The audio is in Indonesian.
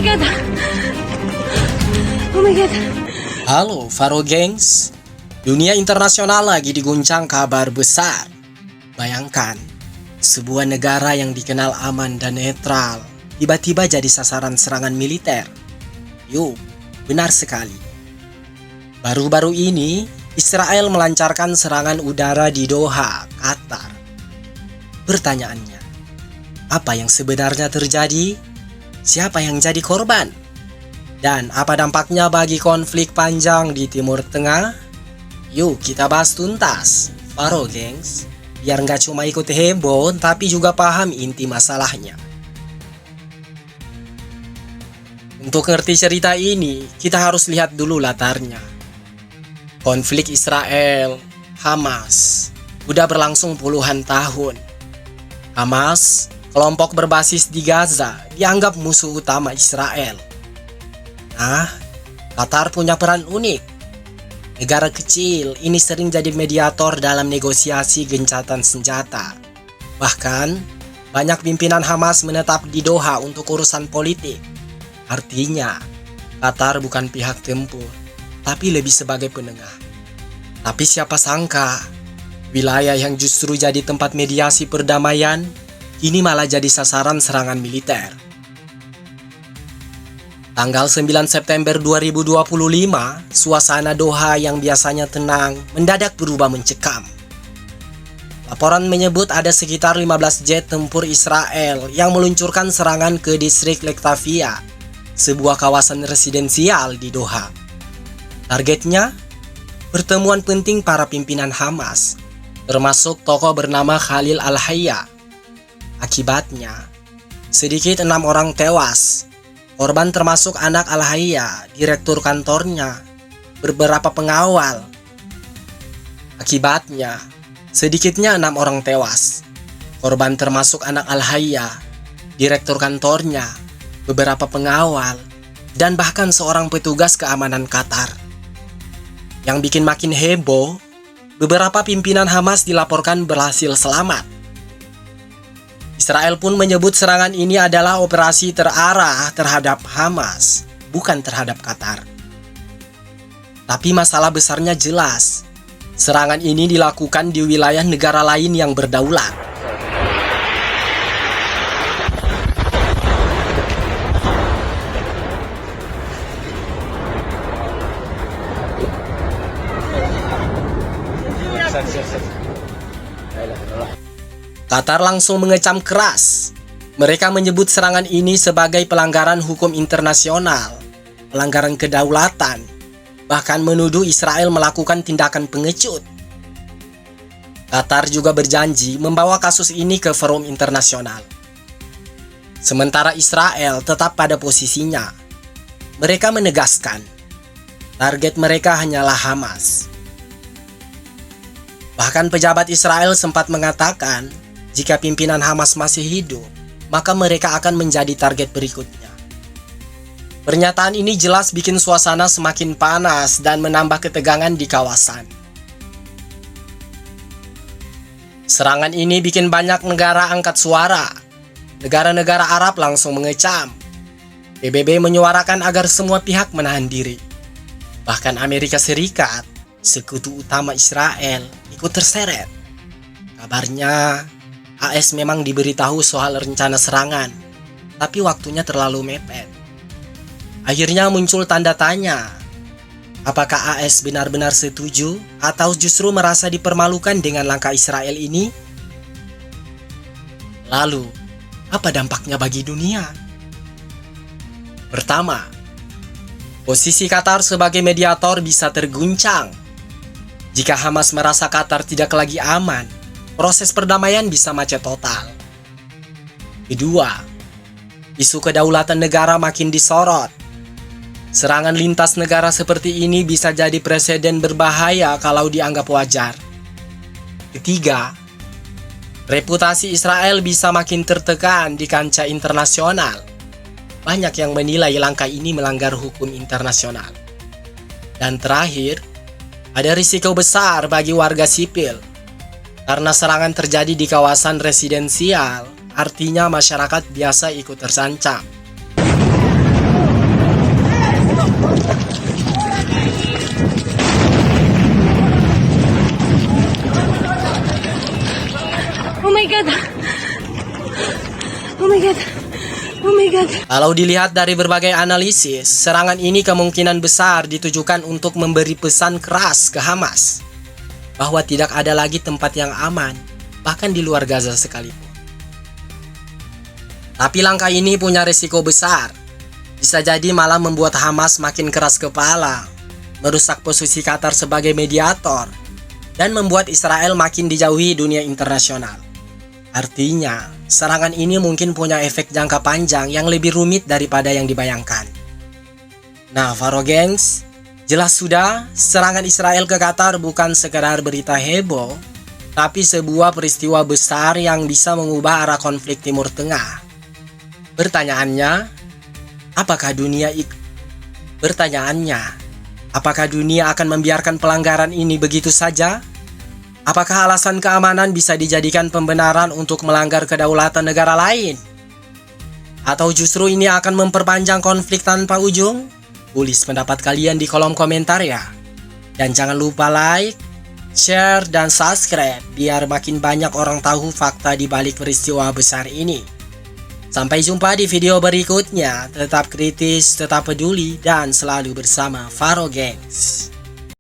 god. Oh my god. Halo Faro Gengs, dunia internasional lagi diguncang kabar besar. Bayangkan, sebuah negara yang dikenal aman dan netral tiba-tiba jadi sasaran serangan militer. Yuk, benar sekali. Baru-baru ini, Israel melancarkan serangan udara di Doha, Qatar. Pertanyaannya, apa yang sebenarnya terjadi? Siapa yang jadi korban? Dan apa dampaknya bagi konflik panjang di Timur Tengah? Yuk kita bahas tuntas, Faro Gengs. Biar nggak cuma ikut heboh, tapi juga paham inti masalahnya. Untuk ngerti cerita ini, kita harus lihat dulu latarnya. Konflik Israel, Hamas, udah berlangsung puluhan tahun. Hamas, kelompok berbasis di Gaza, dianggap musuh utama Israel. Nah, Qatar punya peran unik. Negara kecil ini sering jadi mediator dalam negosiasi gencatan senjata. Bahkan, banyak pimpinan Hamas menetap di Doha untuk urusan politik. Artinya, Qatar bukan pihak tempur, tapi lebih sebagai penengah. Tapi siapa sangka, wilayah yang justru jadi tempat mediasi perdamaian, kini malah jadi sasaran serangan militer. Tanggal 9 September 2025, suasana Doha yang biasanya tenang mendadak berubah mencekam. Laporan menyebut ada sekitar 15 jet tempur Israel yang meluncurkan serangan ke distrik Lektavia, sebuah kawasan residensial di Doha. Targetnya, pertemuan penting para pimpinan Hamas, termasuk tokoh bernama Khalil Al-Hayya. Akibatnya, sedikit 6 orang tewas. Korban termasuk anak Al-Hayya, direktur kantornya, beberapa pengawal. Akibatnya, sedikitnya 6 orang tewas. Korban termasuk anak Al-Hayya, direktur kantornya, beberapa pengawal, dan bahkan seorang petugas keamanan Qatar. Yang bikin makin heboh, beberapa pimpinan Hamas dilaporkan berhasil selamat. Israel pun menyebut serangan ini adalah operasi terarah terhadap Hamas, bukan terhadap Qatar. Tapi masalah besarnya jelas, serangan ini dilakukan di wilayah negara lain yang berdaulat. Qatar langsung mengecam keras. Mereka menyebut serangan ini sebagai pelanggaran hukum internasional, pelanggaran kedaulatan, bahkan menuduh Israel melakukan tindakan pengecut. Qatar juga berjanji membawa kasus ini ke forum internasional. Sementara Israel tetap pada posisinya. Mereka menegaskan, target mereka hanyalah Hamas. Bahkan pejabat Israel sempat mengatakan, jika pimpinan Hamas masih hidup, maka mereka akan menjadi target berikutnya. Pernyataan ini jelas bikin suasana semakin panas dan menambah ketegangan di kawasan. Serangan ini bikin banyak negara angkat suara. Negara-negara Arab langsung mengecam. PBB menyuarakan agar semua pihak menahan diri. Bahkan Amerika Serikat, sekutu utama Israel, ikut terseret. Kabarnya, AS memang diberitahu soal rencana serangan, tapi waktunya terlalu mepet. Akhirnya muncul tanda tanya, apakah AS benar-benar setuju atau justru merasa dipermalukan dengan langkah Israel ini? Lalu, apa dampaknya bagi dunia? Pertama, posisi Qatar sebagai mediator bisa terguncang. Jika Hamas merasa Qatar tidak lagi aman, proses perdamaian bisa macet total. Kedua, isu kedaulatan negara makin disorot. Serangan lintas negara seperti ini bisa jadi presiden berbahaya kalau dianggap wajar. Ketiga, reputasi Israel bisa makin tertekan di kancah internasional. Banyak yang menilai langkah ini melanggar hukum internasional. Dan terakhir, ada risiko besar bagi warga sipil. Karena serangan terjadi di kawasan residensial, artinya masyarakat biasa ikut terancam. Kalau dilihat dari berbagai analisis, serangan ini kemungkinan besar ditujukan untuk memberi pesan keras ke Hamas bahwa tidak ada lagi tempat yang aman, bahkan di luar Gaza sekalipun. Tapi langkah ini punya risiko besar. Bisa jadi malah membuat Hamas makin keras kepala, merusak posisi Qatar sebagai mediator, dan membuat Israel makin dijauhi dunia internasional. Artinya, serangan ini mungkin punya efek jangka panjang yang lebih rumit daripada yang dibayangkan. Nah, Faro Gengs, jelas sudah, serangan Israel ke Qatar bukan sekedar berita heboh, tapi sebuah peristiwa besar yang bisa mengubah arah konflik Timur Tengah. Apakah dunia akan membiarkan pelanggaran ini begitu saja? Apakah alasan keamanan bisa dijadikan pembenaran untuk melanggar kedaulatan negara lain? Atau justru ini akan memperpanjang konflik tanpa ujung? Tulis pendapat kalian di kolom komentar ya. Dan jangan lupa like, share, dan subscribe biar makin banyak orang tahu fakta di balik peristiwa besar ini. Sampai jumpa di video berikutnya. Tetap kritis, tetap peduli, dan selalu bersama Faro Gengs.